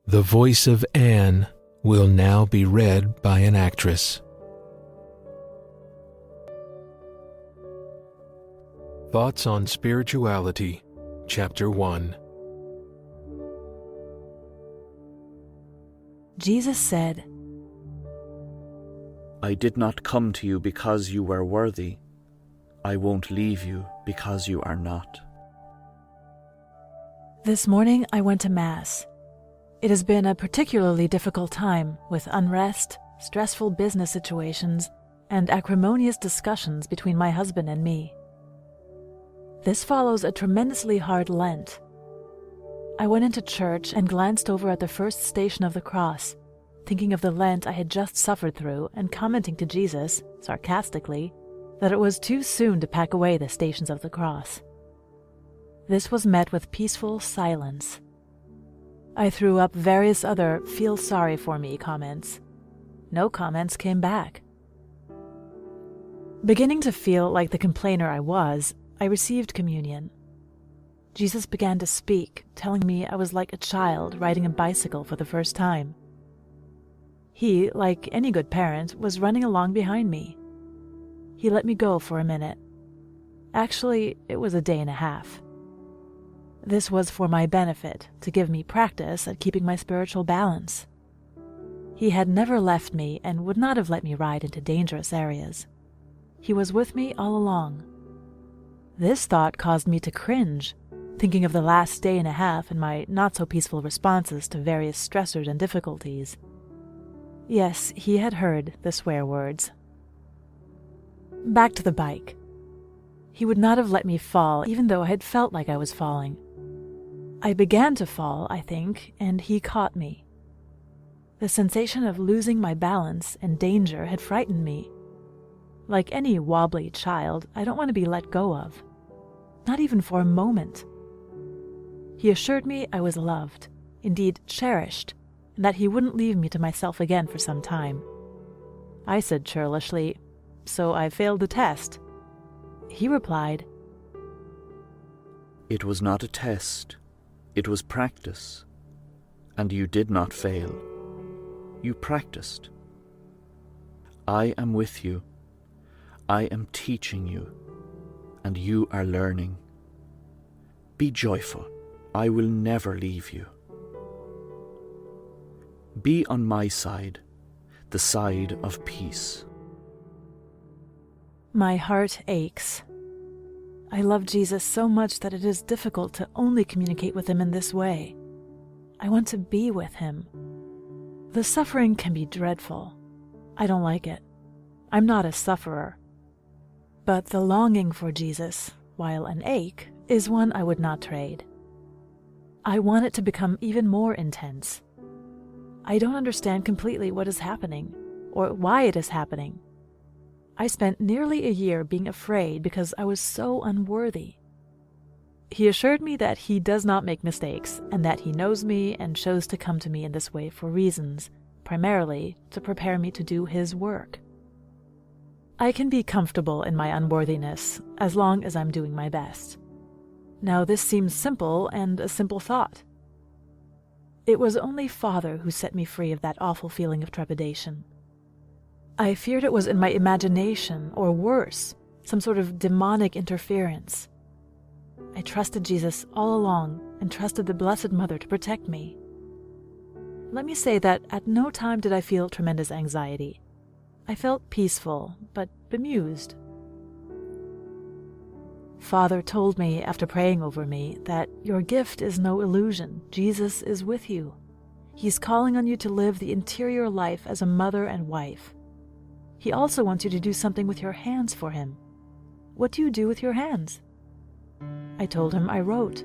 The voice of Anne will now be read by an actress. Thoughts on Spirituality, Chapter 1. Jesus said, I did not come to you because you were worthy. I won't leave you because you are not. This morning I went to Mass. It has been a particularly difficult time with unrest, stressful business situations, and acrimonious discussions between my husband and me. This follows a tremendously hard Lent. I went into church and glanced over at the first station of the cross, thinking of the Lent I had just suffered through and commenting to Jesus, sarcastically, that it was too soon to pack away the stations of the cross. This was met with peaceful silence. I threw up various other "feel sorry for me" comments. No comments came back. Beginning to feel like the complainer I was, I received communion. Jesus began to speak, telling me I was like a child riding a bicycle for the first time. He, like any good parent, was running along behind me. He let me go for a minute. Actually, it was a day and a half. This was for my benefit, to give me practice at keeping my spiritual balance. He had never left me and would not have let me ride into dangerous areas. He was with me all along. This thought caused me to cringe, thinking of the last day and a half and my not-so-peaceful responses to various stressors and difficulties. Yes, he had heard the swear words. Back to the bike. He would not have let me fall, even though I had felt like I was falling. I began to fall, I think, and he caught me. The sensation of losing my balance and danger had frightened me. Like any wobbly child, I don't want to be let go of. Not even for a moment. He assured me I was loved, indeed cherished, and that he wouldn't leave me to myself again for some time. I said churlishly, "So I failed the test." He replied, It was not a test. It was practice. And you did not fail. You practiced. I am with you. I am teaching you. And you are learning. Be joyful. I will never leave you. Be on my side, the side of peace. My heart aches. I love Jesus so much that it is difficult to only communicate with him in this way. I want to be with him. The suffering can be dreadful. I don't like it. I'm not a sufferer. But the longing for Jesus, while an ache, is one I would not trade. I want it to become even more intense. I don't understand completely what is happening, or why it is happening. I spent nearly a year being afraid because I was so unworthy. He assured me that he does not make mistakes, and that he knows me and chose to come to me in this way for reasons, primarily to prepare me to do his work. I can be comfortable in my unworthiness as long as I'm doing my best. Now this seems simple and a simple thought. It was only Father who set me free of that awful feeling of trepidation. I feared it was in my imagination, or worse, some sort of demonic interference. I trusted Jesus all along and trusted the Blessed Mother to protect me. Let me say that at no time did I feel tremendous anxiety. I felt peaceful, but bemused. Father told me after praying over me that your gift is no illusion. Jesus is with you. He's calling on you to live the interior life as a mother and wife. He also wants you to do something with your hands for him. What do you do with your hands? I told him I wrote.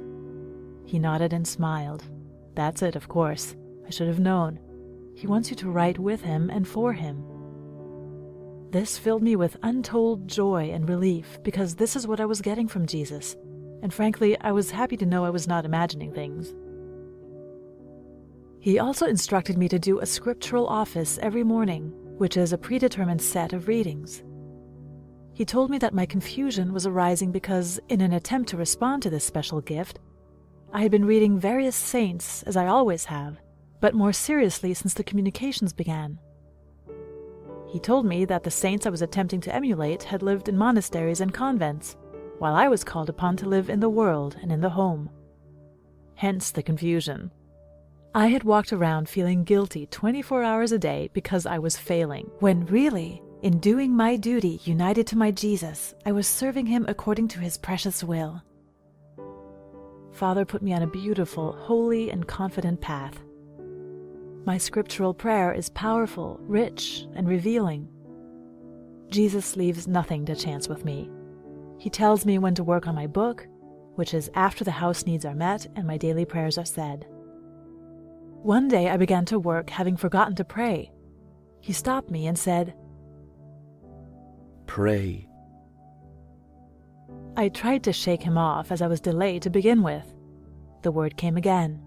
He nodded and smiled. That's it, of course. I should have known. He wants you to write with him and for him. This filled me with untold joy and relief because this is what I was getting from Jesus, and frankly, I was happy to know I was not imagining things. He also instructed me to do a scriptural office every morning, which is a predetermined set of readings. He told me that my confusion was arising because, in an attempt to respond to this special gift, I had been reading various saints, as I always have, but more seriously since the communications began. He told me that the saints I was attempting to emulate had lived in monasteries and convents, while I was called upon to live in the world and in the home. Hence the confusion. I had walked around feeling guilty 24 hours a day because I was failing, when really, in doing my duty united to my Jesus, I was serving him according to his precious will. Father put me on a beautiful, holy, and confident path. My scriptural prayer is powerful, rich, and revealing. Jesus leaves nothing to chance with me. He tells me when to work on my book, which is after the house needs are met and my daily prayers are said. One day I began to work having forgotten to pray. He stopped me and said, Pray. I tried to shake him off as I was delayed to begin with. The word came again.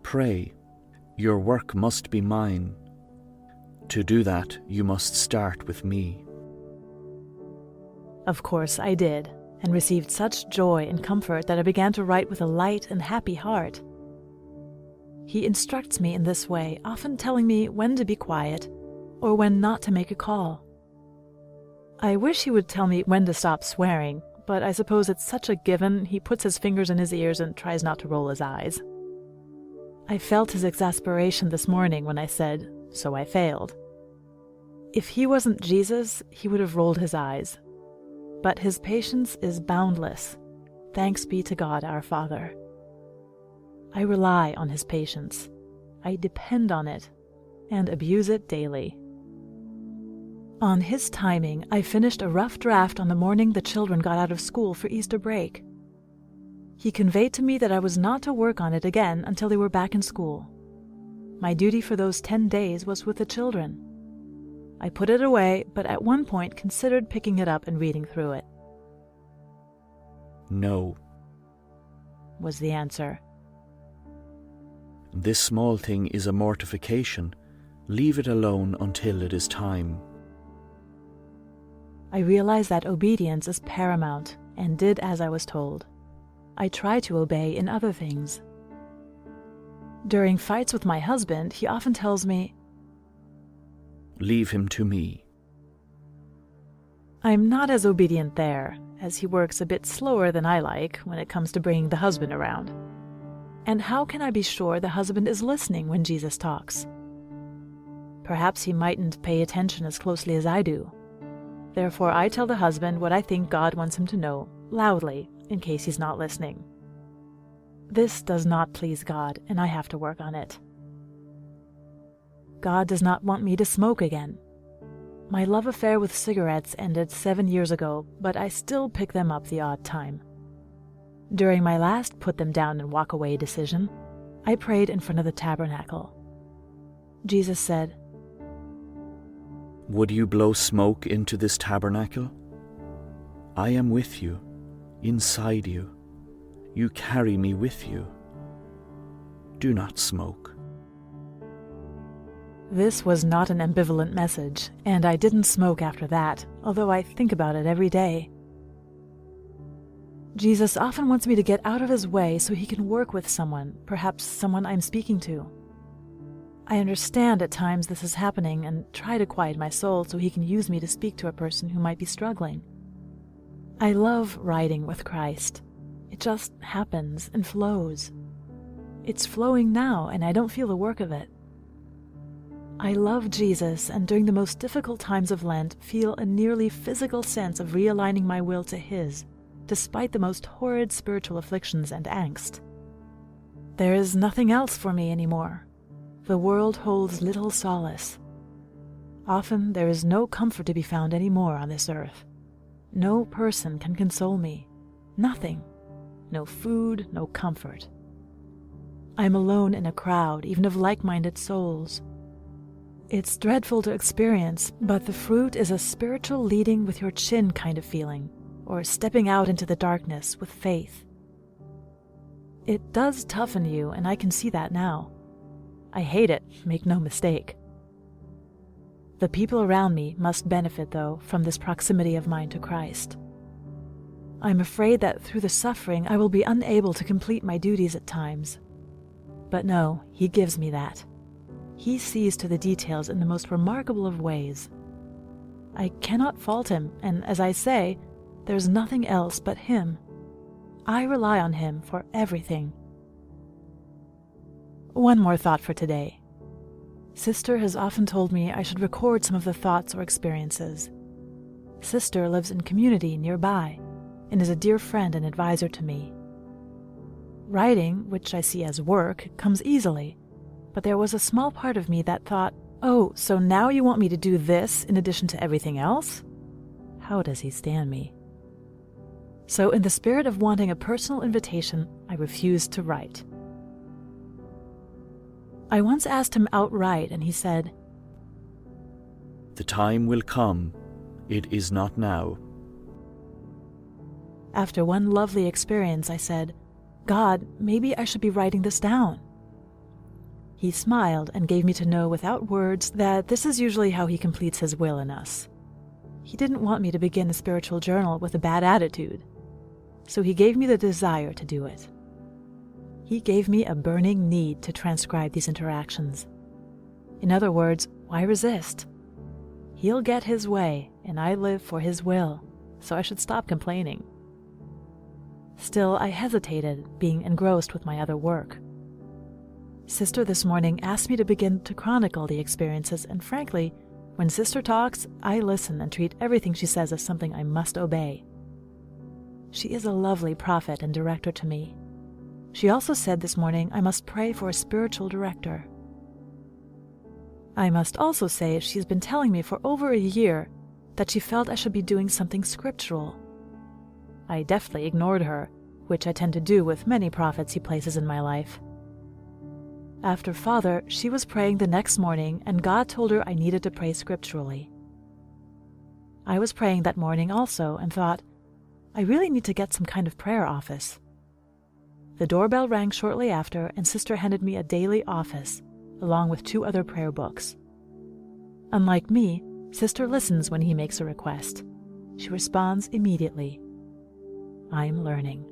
Pray. Your work must be mine. To do that, you must start with me. Of course I did, and received such joy and comfort that I began to write with a light and happy heart. He instructs me in this way, often telling me when to be quiet or when not to make a call. I wish he would tell me when to stop swearing, but I suppose it's such a given he puts his fingers in his ears and tries not to roll his eyes. I felt his exasperation this morning when I said, "So I failed." If he wasn't Jesus, he would have rolled his eyes. But his patience is boundless. Thanks be to God our Father. I rely on his patience. I depend on it and abuse it daily. On his timing, I finished a rough draft on the morning the children got out of school for Easter break. He conveyed to me that I was not to work on it again until they were back in school. My duty for those 10 days was with the children. I put it away, but at one point considered picking it up and reading through it. No. Was the answer. This small thing is a mortification. Leave it alone until it is time. I realized that obedience is paramount and did as I was told. I try to obey in other things. During fights with my husband, he often tells me, Leave him to me. I'm not as obedient there, as he works a bit slower than I like when it comes to bringing the husband around. And how can I be sure the husband is listening when Jesus talks? Perhaps he mightn't pay attention as closely as I do. Therefore, I tell the husband what I think God wants him to know, loudly, in case he's not listening. This does not please God, and I have to work on it. God does not want me to smoke again. My love affair with cigarettes ended 7 years ago, but I still pick them up the odd time. During my last put them down and walk away decision, I prayed in front of the tabernacle. Jesus said, Would you blow smoke into this tabernacle? I am with you, inside you. You carry me with you. Do not smoke. This was not an ambivalent message, and I didn't smoke after that, although I think about it every day. Jesus often wants me to get out of his way so he can work with someone, perhaps someone I'm speaking to. I understand at times this is happening and try to quiet my soul so he can use me to speak to a person who might be struggling. I love riding with Christ. It just happens and flows. It's flowing now, and I don't feel the work of it. I love Jesus, and during the most difficult times of Lent, feel a nearly physical sense of realigning my will to his, despite the most horrid spiritual afflictions and angst. There is nothing else for me anymore. The world holds little solace. Often there is no comfort to be found anymore on this earth. No person can console me. Nothing. No food, no comfort. I am alone in a crowd, even of like-minded souls. It's dreadful to experience, but the fruit is a spiritual leading with your chin kind of feeling, or stepping out into the darkness with faith. It does toughen you, and I can see that now. I hate it, make no mistake. The people around me must benefit, though, from this proximity of mine to Christ. I'm afraid that through the suffering I will be unable to complete my duties at times. But no, he gives me that. He sees to the details in the most remarkable of ways. I cannot fault him, and as I say, there's nothing else but him. I rely on him for everything. One more thought for today. Sister has often told me I should record some of the thoughts or experiences. Sister lives in community nearby and is a dear friend and advisor to me. Writing, which I see as work, comes easily, but there was a small part of me that thought, oh, so now you want me to do this in addition to everything else? How does he stand me? So in the spirit of wanting a personal invitation, I refused to write. I once asked him outright, and he said, "The time will come. It is not now." After one lovely experience, I said, God, maybe I should be writing this down. He smiled and gave me to know without words that this is usually how he completes his will in us. He didn't want me to begin a spiritual journal with a bad attitude, so he gave me the desire to do it. He gave me a burning need to transcribe these interactions. In other words, why resist? He'll get his way, and I live for his will, so I should stop complaining. Still, I hesitated, being engrossed with my other work. Sister this morning asked me to begin to chronicle the experiences, and frankly, when Sister talks, I listen and treat everything she says as something I must obey. She is a lovely prophet and director to me. She also said this morning I must pray for a spiritual director. I must also say she's been telling me for over a year that she felt I should be doing something scriptural. I deftly ignored her, which I tend to do with many prophets he places in my life. After Father, she was praying the next morning, and God told her I needed to pray scripturally. I was praying that morning also and thought, I really need to get some kind of prayer office. The doorbell rang shortly after, and Sister handed me a daily office, along with 2 other prayer books. Unlike me, Sister listens when he makes a request. She responds immediately. I'm learning.